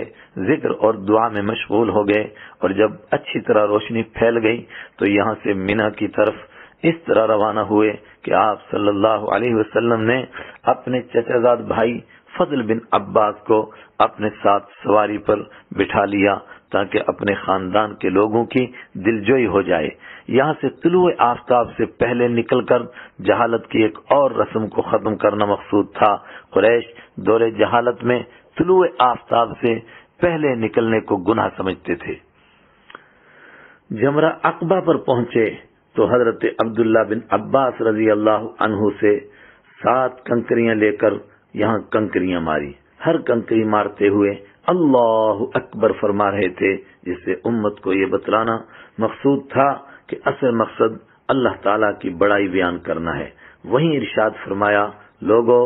ذکر اور دعا میں مشغول ہو گئے، اور جب اچھی طرح روشنی پھیل گئی تو یہاں سے مینا کی طرف اس طرح روانہ ہوئے کہ آپ صلی اللہ علیہ وسلم نے اپنے چچا زاد بھائی فضل بن عباس کو اپنے ساتھ سواری پر بٹھا لیا تاکہ اپنے خاندان کے لوگوں کی دلجوئی ہو جائے۔ یہاں سے طلوع آفتاب سے پہلے نکل کر جہالت کی ایک اور رسم کو ختم کرنا مقصود تھا۔ قریش دور جہالت میں طلوع آفتاب سے پہلے نکلنے کو گناہ سمجھتے تھے۔ جمرہ عقبہ پر پہنچے تو حضرت عبداللہ بن عباس رضی اللہ عنہ سے 7 کنکریاں لے کر یہاں کنکریاں ماری۔ ہر کنکری مارتے ہوئے اللہ اکبر فرما رہے تھے، جس سے امت کو یہ بتلانا مقصود تھا کہ اصل مقصد اللہ تعالیٰ کی بڑائی بیان کرنا ہے۔ وہیں ارشاد فرمایا، لوگوں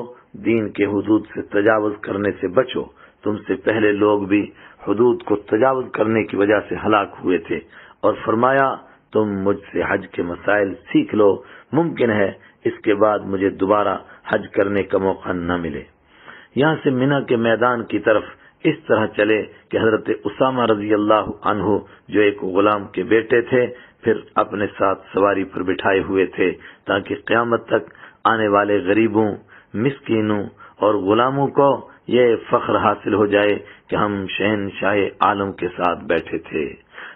دین کے حدود سے تجاوز کرنے سے بچو، تم سے پہلے لوگ بھی حدود کو تجاوز کرنے کی وجہ سے ہلاک ہوئے تھے، اور فرمایا تم مجھ سے حج کے مسائل سیکھ لو، ممکن ہے اس کے بعد مجھے دوبارہ حج کرنے کا موقع نہ ملے۔ یہاں سے مینا کے میدان کی طرف اس طرح چلے کہ حضرت اسامہ رضی اللہ عنہ جو ایک غلام کے بیٹے تھے پھر اپنے ساتھ سواری پر بٹھائے ہوئے تھے تاکہ قیامت تک آنے والے غریبوں، مسکینوں اور غلاموں کو یہ فخر حاصل ہو جائے کہ ہم شہنشاہ عالم کے ساتھ بیٹھے تھے۔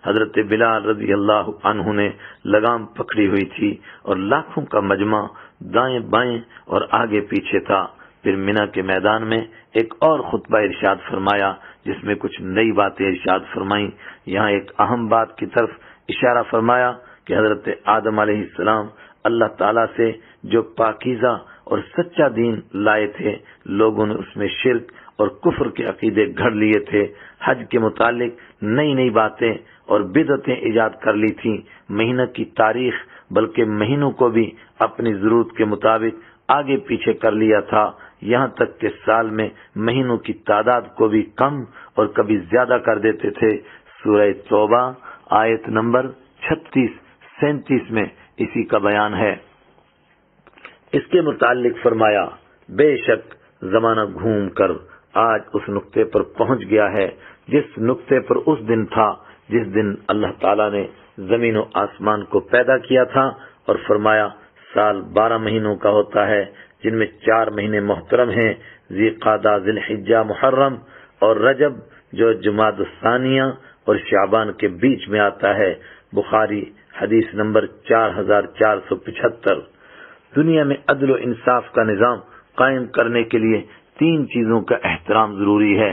حضرت بلال رضی اللہ عنہ نے لگام پکڑی ہوئی تھی اور لاکھوں کا مجمع دائیں بائیں اور آگے پیچھے تھا۔ پھر مینا کے میدان میں ایک اور خطبہ ارشاد فرمایا جس میں کچھ نئی باتیں ارشاد فرمائیں۔ یہاں ایک اہم بات کی طرف اشارہ فرمایا کہ حضرت آدم علیہ السلام اللہ تعالیٰ سے جو پاکیزہ اور سچا دین لائے تھے، لوگوں نے اس میں شرک اور کفر کے عقیدے گھڑ لیے تھے۔ حج کے متعلق نئی نئی باتیں اور بدعتیں ایجاد کر لی تھیں۔ مہینہ کی تاریخ بلکہ مہینوں کو بھی اپنی ضرورت کے مطابق آگے پیچھے کر لیا تھا، یہاں تک کہ سال میں مہینوں کی تعداد کو بھی کم اور کبھی زیادہ کر دیتے تھے۔ سورہ توبہ آیت نمبر 36-37 میں اسی کا بیان ہے۔ اس کے متعلق فرمایا، بے شک زمانہ گھوم کر آج اس نقطے پر پہنچ گیا ہے جس نقطے پر اس دن تھا جس دن اللہ تعالیٰ نے زمین و آسمان کو پیدا کیا تھا، اور فرمایا سال 12 مہینوں کا ہوتا ہے جن میں 4 مہینے محترم ہیں، ذی قعدہ، ذی الحجہ، محرم اور رجب جو جمادی الثانیہ اور شعبان کے بیچ میں آتا ہے۔ بخاری حدیث نمبر 4475۔ دنیا میں عدل و انصاف کا نظام قائم کرنے کے لیے 3 چیزوں کا احترام ضروری ہے،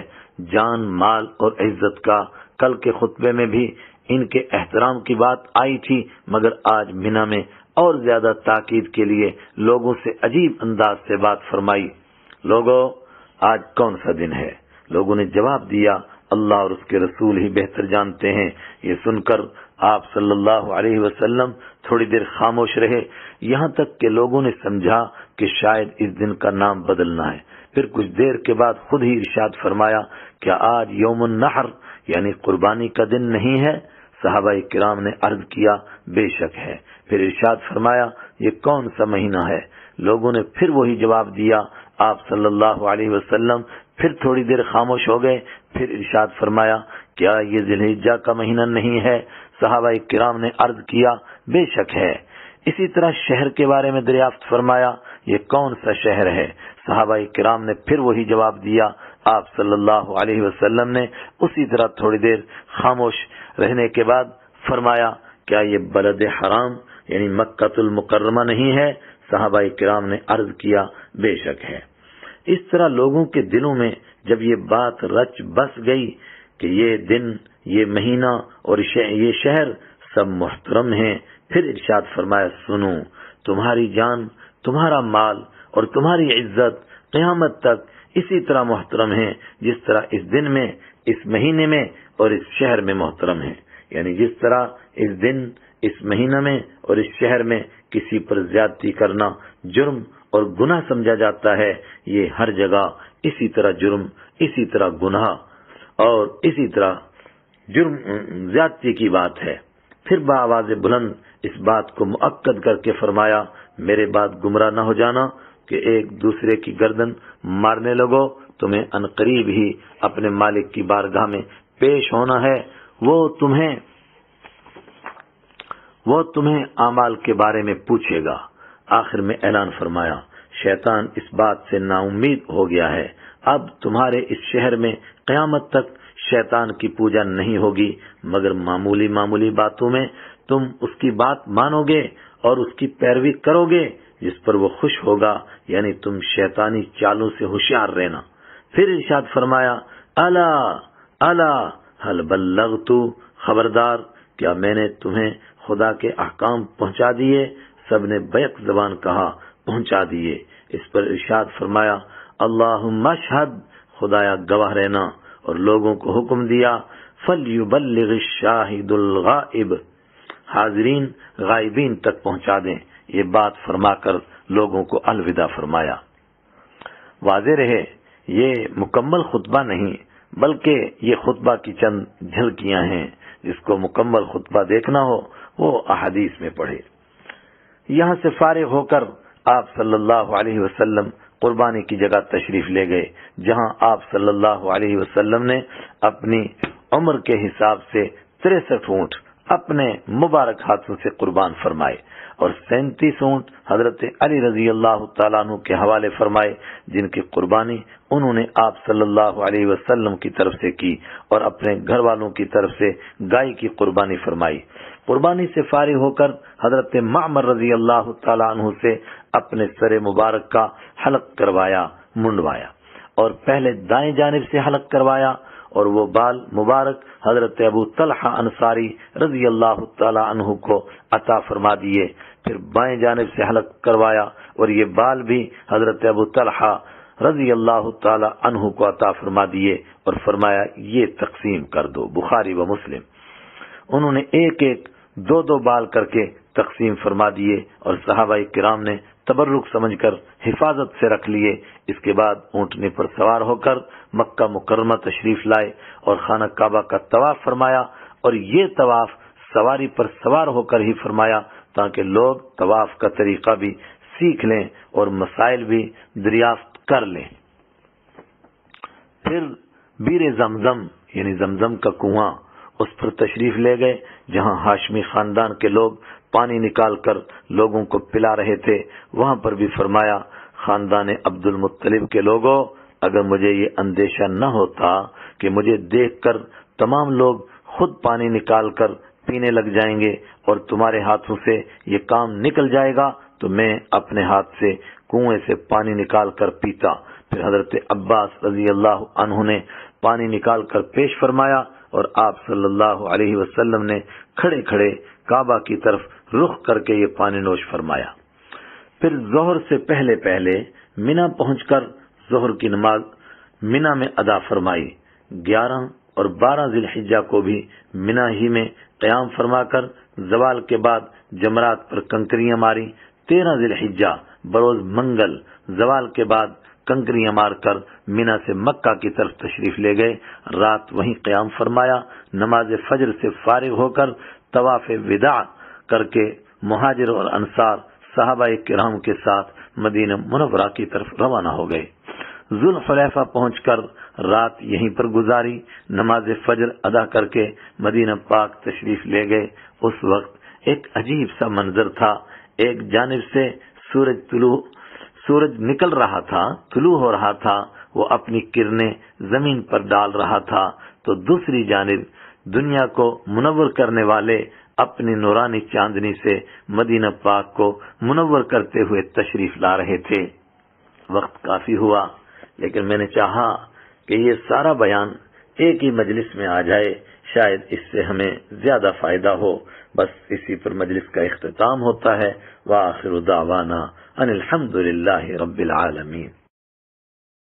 جان، مال اور عزت کا۔ کل کے خطبے میں بھی ان کے احترام کی بات آئی تھی، مگر آج مینا میں اور زیادہ تاکید کے لیے لوگوں سے عجیب انداز سے بات فرمائی۔ لوگوں آج کون سا دن ہے؟ لوگوں نے جواب دیا، اللہ اور اس کے رسول ہی بہتر جانتے ہیں۔ یہ سن کر آپ صلی اللہ علیہ وسلم تھوڑی دیر خاموش رہے، یہاں تک کہ لوگوں نے سمجھا کہ شاید اس دن کا نام بدلنا ہے۔ پھر کچھ دیر کے بعد خود ہی ارشاد فرمایا، کیا آج یوم النحر یعنی قربانی کا دن نہیں ہے؟ صحابہ کرام نے عرض کیا، بے شک ہے۔ پھر ارشاد فرمایا، یہ کون سا مہینہ ہے؟ لوگوں نے پھر وہی جواب دیا۔ آپ صلی اللہ علیہ وسلم پھر تھوڑی دیر خاموش ہو گئے، پھر ارشاد فرمایا، کیا یہ ذی الحجہ کا مہینہ نہیں ہے؟ صحابہ کرام نے عرض کیا، بے شک ہے۔ اسی طرح شہر کے بارے میں دریافت فرمایا، یہ کون سا شہر ہے؟ صحابہ کرام نے پھر وہی جواب دیا۔ آپ صلی اللہ علیہ وسلم نے اسی طرح تھوڑی دیر خاموش رہنے کے بعد فرمایا، کیا یہ بلد حرام یعنی مکہ المکرمہ نہیں ہے؟ صحابہ کرام نے عرض کیا، بے شک ہے۔ اس طرح لوگوں کے دلوں میں جب یہ بات رچ بس گئی کہ یہ دن، یہ مہینہ اور یہ شہر سب محترم ہیں، پھر ارشاد فرمایا، سنو، تمہاری جان، تمہارا مال اور تمہاری عزت قیامت تک اسی طرح محترم ہیں جس طرح اس دن میں، اس مہینے میں اور اس شہر میں محترم ہیں۔ یعنی جس طرح اس دن، اس مہینہ میں اور اس شہر میں کسی پر زیادتی کرنا جرم اور گناہ سمجھا جاتا ہے، یہ ہر جگہ اسی طرح جرم، اسی طرح گناہ اور اسی طرح جرم زیادتی کی بات ہے۔ پھر بآواز بلند اس بات کو مؤکد کر کے فرمایا، میرے بعد گمراہ نہ ہو جانا، کہ ایک دوسرے کی گردن مارنے لگو، تمہیں عنقریب ہی اپنے مالک کی بارگاہ میں پیش ہونا ہے، وہ تمہیں اعمال کے بارے میں پوچھے گا۔ آخر میں اعلان فرمایا، شیطان اس بات سے نا امید ہو گیا ہے، اب تمہارے اس شہر میں قیامت تک شیطان کی پوجا نہیں ہوگی، مگر معمولی باتوں میں تم اس کی بات مانو گے اور اس کی پیروی کرو گے جس پر وہ خوش ہوگا، یعنی تم شیطانی چالوں سے ہوشیار رہنا۔ پھر ارشاد فرمایا، الا هل بلغت، خبردار کیا میں نے تمہیں خدا کے احکام پہنچا دیے؟ سب نے بیک زبان کہا، پہنچا دیے۔ اس پر ارشاد فرمایا، اللہم اشہد، خدایا گواہ رہنا، اور لوگوں کو حکم دیا، فلیبلغ الشاہد الغائب، حاضرین غائبین تک پہنچا دیں۔ یہ بات فرما کر لوگوں کو الوداع فرمایا۔ واضح رہے یہ مکمل خطبہ نہیں بلکہ یہ خطبہ کی چند جھلکیاں ہیں، جس کو مکمل خطبہ دیکھنا ہو وہ احادیث میں پڑھے۔ یہاں سے فارغ ہو کر آپ صلی اللہ علیہ وسلم قربانی کی جگہ تشریف لے گئے، جہاں آپ صلی اللہ علیہ وسلم نے اپنی عمر کے حساب سے 63 اونٹ اپنے مبارک ہاتھوں سے قربان فرمائے، اور 37 اونٹ حضرت علی رضی اللہ تعالیٰ عنہ کے حوالے فرمائے، جن کی قربانی انہوں نے آپ صلی اللہ علیہ وسلم کی طرف سے کی، اور اپنے گھر والوں کی طرف سے گائے کی قربانی فرمائی۔ قربانی سے فارغ ہو کر حضرت معمر رضی اللہ تعالیٰ عنہ سے اپنے سر مبارک کا حلق کروایا، منڈوایا، اور پہلے دائیں جانب سے حلق کروایا، اور وہ بال مبارک حضرت ابو طلحہ انصاری رضی اللہ تعالی عنہ کو عطا فرما دیے۔ پھر بائیں جانب سے حلق کروایا، اور یہ بال بھی حضرت ابو طلحہ رضی اللہ تعالی عنہ کو عطا فرما دیے، اور فرمایا یہ تقسیم کر دو، بخاری و مسلم۔ انہوں نے ایک ایک دو بال کر کے تقسیم فرما دیے، اور صحابہ کرام نے تبرک سمجھ کر حفاظت سے رکھ لیے۔ اس کے بعد اونٹنے پر سوار ہو کر مکہ مکرمہ تشریف لائے اور خانہ کعبہ کا طواف فرمایا، اور یہ طواف سواری پر سوار ہو کر ہی فرمایا تاکہ لوگ طواف کا طریقہ بھی سیکھ لیں اور مسائل بھی دریافت کر لیں۔ پھر بیر زمزم یعنی زمزم کا کنواں، اس پر تشریف لے گئے، جہاں ہاشمی خاندان کے لوگ پانی نکال کر لوگوں کو پلا رہے تھے۔ وہاں پر بھی فرمایا، خاندان عبد المطلب کے لوگوں، اگر مجھے یہ اندیشہ نہ ہوتا کہ مجھے دیکھ کر تمام لوگ خود پانی نکال کر پینے لگ جائیں گے اور تمہارے ہاتھوں سے یہ کام نکل جائے گا، تو میں اپنے ہاتھ سے کنویں سے پانی نکال کر پیتا۔ پھر حضرت عباس رضی اللہ عنہ نے پانی نکال کر پیش فرمایا، اور آپ صلی اللہ علیہ وسلم نے کھڑے کھڑے کعبہ کی طرف رخ کر کے یہ پانی نوش فرمایا۔ پھر ظہر سے پہلے منا پہنچ کر ظہر کی نماز منا میں ادا فرمائی۔ 11 اور 12 ذی الحجہ کو بھی منا ہی میں قیام فرما کر زوال کے بعد جمرات پر کنکریاں ماری۔ 13 ذی الحجہ بروز منگل زوال کے بعد کنکریاں مار کر منا سے مکہ کی طرف تشریف لے گئے، رات وہیں قیام فرمایا۔ نماز فجر سے فارغ ہو کر طواف وداع کر کے مہاجر اور انصار صحابہ کرام کے ساتھ مدینہ منورہ کی طرف روانہ ہو گئے۔ ذوالحلیفہ پہنچ کر رات یہیں پر گزاری، نماز فجر ادا کر کے مدینہ پاک تشریف لے گئے۔ اس وقت ایک عجیب سا منظر تھا، ایک جانب سے سورج نکل رہا تھا، طلوع ہو رہا تھا، وہ اپنی کرنیں زمین پر ڈال رہا تھا، تو دوسری جانب دنیا کو منور کرنے والے اپنی نورانی چاندنی سے مدینہ پاک کو منور کرتے ہوئے تشریف لا رہے تھے۔ وقت کافی ہوا، لیکن میں نے چاہا کہ یہ سارا بیان ایک ہی مجلس میں آ جائے، شاید اس سے ہمیں زیادہ فائدہ ہو۔ بس اسی پر مجلس کا اختتام ہوتا ہے۔ وآخر دعوانا ان الحمد للہ رب العالمین۔